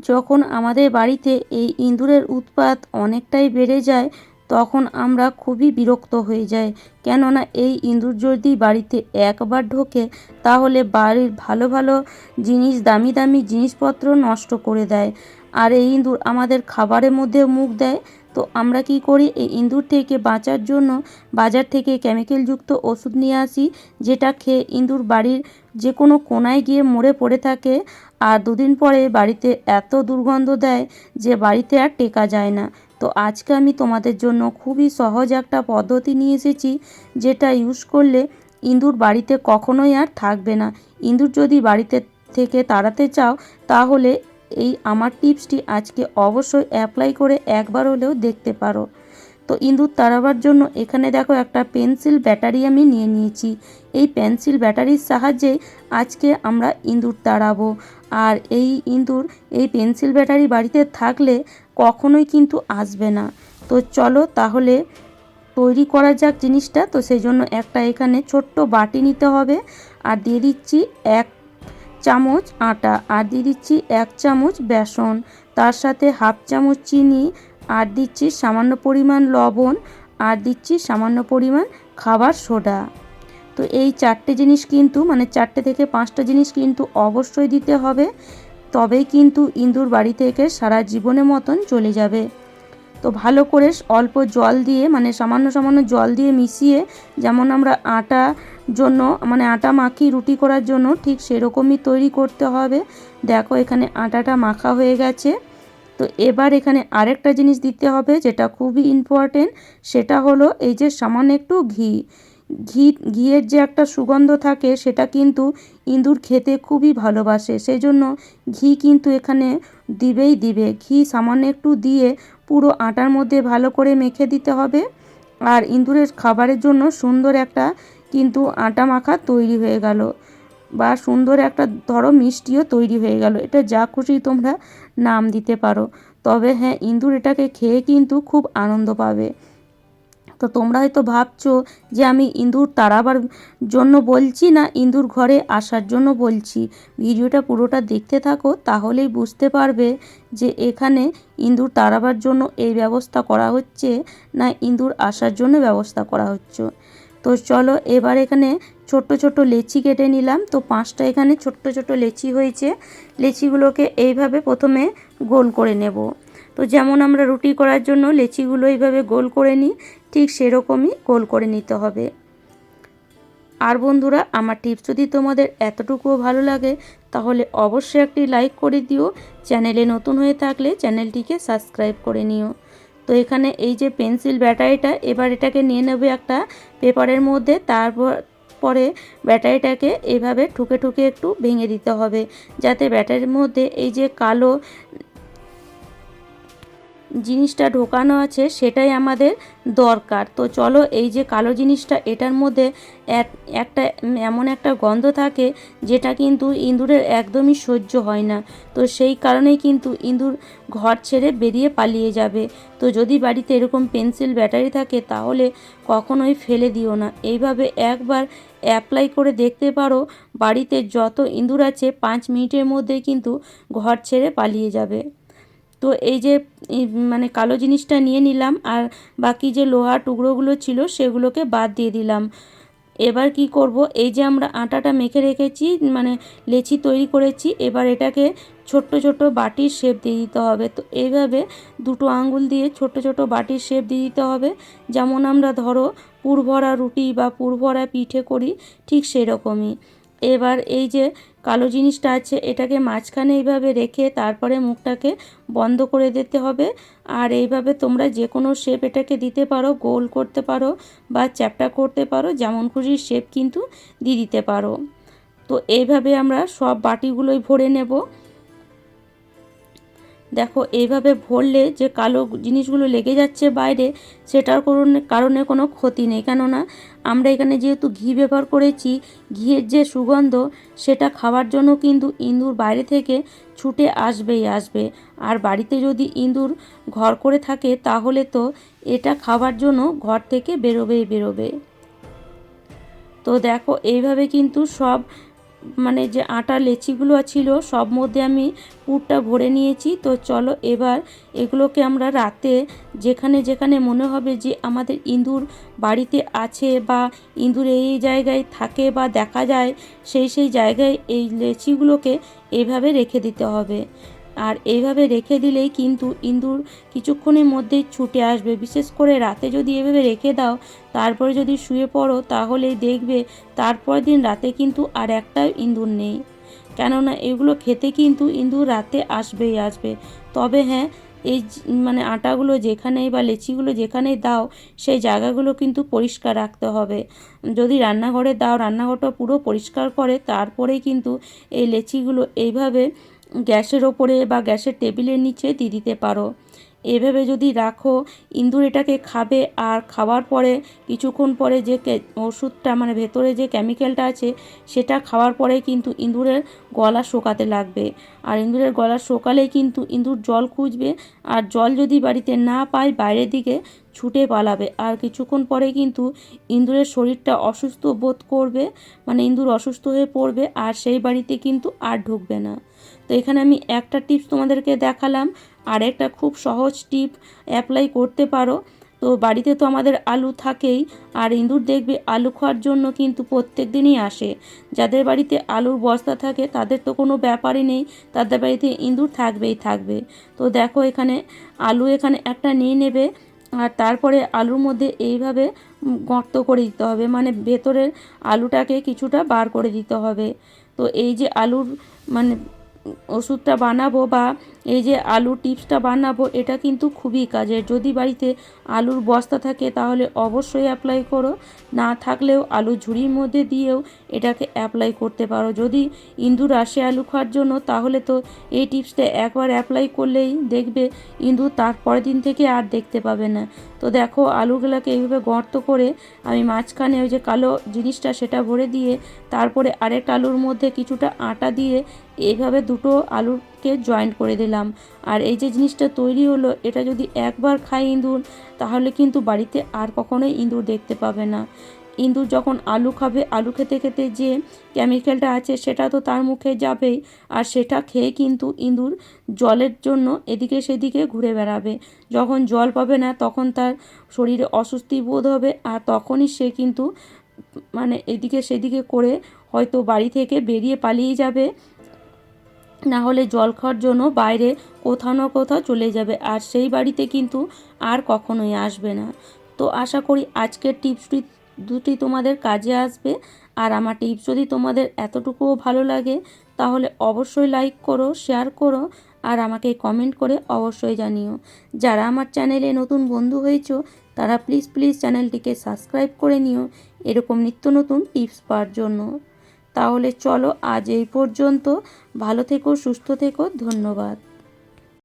যখন আমাদের বাড়িতে এই ইঁদুরের উৎপাত অনেকটাই বেড়ে যায় তখন আমরা খুবই বিরক্ত হয়ে যাই। কেননা এই ইঁদুর যদি বাড়িতে একবার ঢোকে তাহলে বাড়ির ভালো ভালো জিনিস, দামি দামি জিনিসপত্র নষ্ট করে দেয়। আর এই ইঁদুর আমাদের খাবারের মধ্যেও মুখ দেয়। তো আমরা কি করি, এই ইঁদুর থেকে বাঁচার জন্য বাজার থেকে কেমিক্যালযুক্ত ওষুধ নিয়ে আসি, যেটা খেয়ে ইঁদুর বাড়ির যে কোনো কোনায় গিয়ে মরে পড়ে থাকে। আর দুদিন পরে বাড়িতে এত দুর্গন্ধ দেয় যে বাড়িতে আর টেকা যায় না। তো আজকে আমি তোমাদের জন্য খুবই সহজ একটা পদ্ধতি নিয়ে এসেছি, যেটা ইউজ করলে ইঁদুর বাড়িতে কখনোই আর থাকবে না। ইঁদুর যদি বাড়িতে থেকে তাড়াতে চাও তাহলে এই আমার টিপসটি আজকে অবশ্যই অ্যাপ্লাই করে একবার হলেও দেখতে পারো। তো ইঁদুর তাড়াবার জন্য এখানে দেখো একটা পেন্সিল ব্যাটারি আমি নিয়ে নিয়েছি। এই পেন্সিল ব্যাটারির সাহায্যে আজকে আমরা ইঁদুর তাড়াবো। আর এই ইঁদুর এই পেন্সিল ব্যাটারি বাড়িতে থাকলে কখনোই কিন্তু আসবে না। তো চলো তাহলে তৈরি করা যাক জিনিসটা। তো সেই জন্য একটা এখানে ছোট্ট বাটি নিতে হবে, আর দিয়ে দিচ্ছি 1 চামচ আটা, আর দিয়ে দিচ্ছি 1 চামচ বেসন, তার সাথে হাফ চামচ চিনি, আর দিচ্ছি সামান্য পরিমাণ লবণ, আর দিচ্ছি সামান্য পরিমাণ খাবার সোডা। তো এই 4টে জিনিস কিন্তু মানে 4টে থেকে 5টা জিনিস কিন্তু অবশ্যই দিতে হবে, তবেই কিন্তু ইঁদুর বাড়ি থেকে সারা জীবনের মতন চলে যাবে। তো ভালো করে অল্প জল দিয়ে মানে সামান্য সামান্য জল দিয়ে মিশিয়ে, যেমন আমরা আটা জন্য মানে আটা মাখি রুটি করার জন্য, ঠিক সেরকমই তৈরি করতে হবে। দেখো এখানে আটাটা মাখা হয়ে গেছে। তো এবার এখানে আরেকটা জিনিস দিতে হবে যেটা খুবই ইম্পর্টেন্ট, সেটা হলো এই যে সামান্য একটু ঘিয়ের যে একটা সুগন্ধ থাকে সেটা কিন্তু ইঁদুর খেতে খুবই ভালোবাসে। সেই জন্য ঘি কিন্তু এখানে দিবে। ঘি সামান্য একটু দিয়ে পুরো আটার মধ্যে ভালো করে মেখে দিতে হবে। আর ইঁদুরের খাবারের জন্য সুন্দর একটা কিন্তু আটা মাখা তৈরি হয়ে গেল, বা সুন্দর একটা ধরো মিষ্টিও তৈরি হয়ে গেল। এটা যা খুশি তোমরা নাম দিতে পারো, তবে হ্যাঁ, ইঁদুর এটাকে খেয়ে কিন্তু খুব আনন্দ পাবে। তো তোমরা হয়তো ভাবছো যে আমি ইঁদুর তাড়াবার জন্য বলছি না ইঁদুর ঘরে আসার জন্য বলছি। ভিডিওটা পুরোটা দেখতে থাকো, তাহলেই বুঝতে পারবে যে এখানে ইঁদুর তাড়াবার জন্য এই ব্যবস্থা করা হচ্ছে না ইঁদুর আসার জন্য ব্যবস্থা করা হচ্ছে। তো চলো এবার এখানে ছোট্ট ছোট্ট লেচি কেটে নিলাম। তো 5টা এখানে ছোট্ট ছোট্ট লেচি হয়েছে। লেচিগুলোকে এইভাবে প্রথমে গোল করে নেব। তো যেমন আমরা রুটি করার জন্য লেচিগুলো এইভাবে গোল করে নিই, ঠিক সেরকমই গোল করে নিতে হবে। আর বন্ধুরা, আমার টিপস যদি তোমাদের এতটুকুও ভালো লাগে তাহলে অবশ্যই একটি লাইক করে দিও। চ্যানেলে নতুন হয়ে থাকলে চ্যানেলটিকে সাবস্ক্রাইব করে নিও। তো এখানে এই যে পেন্সিল ব্যাটারিটা, এবার এটাকে নিয়ে নেবে একটা পেপারের মধ্যে। পরে ব্যাটারিটাকে এইভাবে ঠুকে ঠুকে একটু ভেঙে দিতে হবে, যাতে ব্যাটারির মধ্যে এই যে কালো জিনিসটা ঢোকানো আছে সেটাই আমাদের দরকার। তো চলো এই যে কালো জিনিসটা, এটার মধ্যে একটা এমন একটা গন্ধ থাকে যেটা কিন্তু ইঁদুরের একদমই সহ্য হয় না। তো সেই কারণেই কিন্তু ইঁদুর ঘর ছেড়ে বেরিয়ে পালিয়ে যাবে। তো যদি বাড়িতে এরকম পেন্সিল ব্যাটারি থাকে তাহলে কখনোই ফেলে দিও না। এইভাবে একবার অ্যাপ্লাই করে দেখতে পারো, বাড়িতে যত ইঁদুর আছে 5 মিনিটের মধ্যেই কিন্তু ঘর ছেড়ে পালিয়ে যাবে। তো এই যে মানে কালো জিনিসটা নিয়ে নিলাম, আর বাকি যে লোহার টুকরোগুলো ছিল সেগুলোকে বাদ দিয়ে দিলাম। এবার কি করব, এই যে আমরা আটাটা মেখে রেখেছি মানে লেচি তৈরি করেছি, এবার এটাকে ছোট্ট ছোট্ট বাটির শেপ দিয়ে দিতে হবে। তো এইভাবে 2টো আঙ্গুল দিয়ে ছোট ছোট বাটির শেপ দিয়ে দিতে হবে, যেমন আমরা ধরো পুরভরা রুটি বা পুরভরা পিঠে করি, ঠিক সেরকমই। এবার এই যে কালো জিনিসটা আছে এটাকে মাঝখানে এইভাবে রেখে তারপরে মুখটাকে বন্ধ করে দিতে হবে। আর এইভাবে তোমরা যে কোনো শেপ এটাকে দিতে পারো, গোল করতে পারো বা চ্যাপ্টা করতে পারো, যেমন খুশি শেপ কিন্তু দিয়ে দিতে পারো। তো এইভাবে আমরা সব বাটিগুলোই ভরে নেব। দেখো এইভাবে ভরলে যে কালো জিনিসগুলো লেগে যাচ্ছে বাইরে, সেটার কারণে কোনো ক্ষতি নেই। কেননা আমরা এখানে যেহেতু ঘি ব্যবহার করেছি, ঘিয়ের যে সুগন্ধ সেটা খাওয়ার জন্য কিন্তু ইঁদুর বাইরে থেকে ছুটে আসবেই আসবে। আর বাড়িতে যদি ইঁদুর ঘর করে থাকে তাহলে তো এটা খাওয়ার জন্য ঘর থেকে বেরোবেই বেরোবে। তো দেখো এইভাবে কিন্তু সব মানে যে আটা লেচিগুলো ছিল সব মধ্যে আমি পুরটা ভরে নিয়েছি। তো চলো এবার এগুলোকে আমরা রাতে যেখানে যেখানে মনে হবে যে আমাদের ইঁদুর বাড়িতে আছে বা ইঁদুর এই জায়গায় থাকে বা দেখা যায়, সেই জায়গায় এই লেচিগুলোকে এইভাবে রেখে দিতে হবে। আর এইভাবে রেখে দিলেই কিন্তু ইঁদুর কিছুক্ষণের মধ্যেই ছুটে আসবে। বিশেষ করে রাতে যদি এভাবে রেখে দাও, তারপরে যদি শুয়ে পড়ো, তাহলেই দেখবে তারপরের দিন রাতে কিন্তু আর একটাও ইঁদুর নেই। কেননা এগুলো খেতে কিন্তু ইঁদুর রাতে আসবেই আসবে। তবে হ্যাঁ, এই মানে আটাগুলো যেখানেই বা লেচিগুলো যেখানেই দাও, সেই জায়গাগুলো কিন্তু পরিষ্কার রাখতে হবে। যদি রান্নাঘরে দাও, রান্নাঘরটা পুরো পরিষ্কার করে তারপরেই কিন্তু এই লেচিগুলো এইভাবে গ্যাসের ওপরে বা গ্যাসের টেবিলের নিচে দিয়ে দিতে পারো। এভাবে যদি রাখো, ইঁদুর এটাকে খাবে আর খাওয়ার পরে কিছুক্ষণ পরে যে ওষুধটা মানে ভেতরে যে কেমিক্যালটা আছে সেটা খাওয়ার পরে কিন্তু ইঁদুরের গলা শুকাতে লাগবে। আর ইঁদুরের গলা শুকালেই কিন্তু ইঁদুর জল খুঁজবে, আর জল যদি বাড়িতে না পায় বাইরের দিকে ছুটে পালাবে। আর কিছুক্ষণ পরে কিন্তু ইঁদুরের শরীরটা অসুস্থ বোধ করবে, মানে ইঁদুর অসুস্থ হয়ে পড়বে আর সেই বাড়িতে কিন্তু আর ঢুকবে না। তো এখানে আমি একটা টিপস তোমাদেরকে দেখালাম, আর একটা খুব সহজ টিপ অ্যাপ্লাই করতে পারো। তো বাড়িতে তো আমাদের আলু থাকেই, আর ইঁদুর দেখবে আলু খাওয়ার জন্য কিন্তু প্রত্যেক দিনই আসে। যাদের বাড়িতে আলুর বস্তা থাকে তাদের তো কোনো ব্যাপারই নেই, তাদের বাড়িতে ইঁদুর থাকবেই থাকবে। তো দেখো এখানে আলু এখানে একটা নিয়ে নেবে, আর তারপরে আলুর মধ্যে এইভাবে গর্ত করে দিতে হবে, মানে ভেতরের আলুটাকে কিছুটা বার করে দিতে হবে। তো এই যে আলুর মানে ওষুধটা বানাবো বা এই যে আলু টিপসটা বানাবো, এটা কিন্তু খুবই কাজের। যদি বাড়িতে আলুর বস্তা থাকে তাহলে অবশ্যই অ্যাপ্লাই করো, না থাকলেও আলু ঝুড়ির মধ্যে দিয়েও এটাকে অ্যাপ্লাই করতে পারো। যদি ইঁদুর আসে আলু খাওয়ার জন্য, তাহলে তো এই টিপসটা একবার অ্যাপ্লাই করলেই দেখবে ইঁদুর তারপরের দিন থেকে আর দেখতে পাবে না। তো দেখো আলুগুলোকে এইভাবে গর্ত করে আমি মাঝখানে ওই যে কালো জিনিসটা সেটা ভরে দিয়ে তারপরে আরেকটা আলুর মধ্যে কিছুটা আটা দিয়ে এইভাবে দুটো আলুকে জয়েন্ট করে দিলাম। আর এই যে জিনিসটা তৈরি হলো, এটা যদি একবার খায় ইঁদুর, তাহলে কিন্তু বাড়িতে আর কখনোই ইঁদুর দেখতে পাবে না। ইঁদুর যখন আলু খাবে, আলু খেতে খেতে যে কেমিক্যালটা আছে সেটা তো তার মুখে যাবেই, আর সেটা খেয়ে কিন্তু ইঁদুর জলের জন্য এদিকে সেদিকে ঘুরে বেড়াবে। যখন জল পাবে না তখন তার শরীরে অস্বস্তি বোধ হবে, আর তখনই সে কিন্তু মানে এদিকে সেদিকে করে হয়তো বাড়ি থেকে বেরিয়ে পালিয়ে যাবে, না হলে জল খাওয়ার জন্য বাইরে কোথাও না কোথাও চলে যাবে, আর সেই বাড়িতে কিন্তু আর কখনোই আসবে না। তো আশা করি আজকের টিপসটি দুটি তোমাদের কাজে আসবে। আর আমার টিপস যদি তোমাদের এতটুকুও ভালো লাগে, তাহলে অবশ্যই লাইক করো, শেয়ার করো, আর আমাকে কমেন্ট করে অবশ্যই জানিও। যারা আমার চ্যানেলে নতুন বন্ধু হয়েছো, তারা প্লিজ প্লিজ চ্যানেলটিকে সাবস্ক্রাইব করে নিও এরকম নিত্য নতুন টিপস পাওয়ার জন্য। তাহলে চলো আজ এই পর্যন্ত। ভালো থেকো, সুস্থ থেকো, ধন্যবাদ।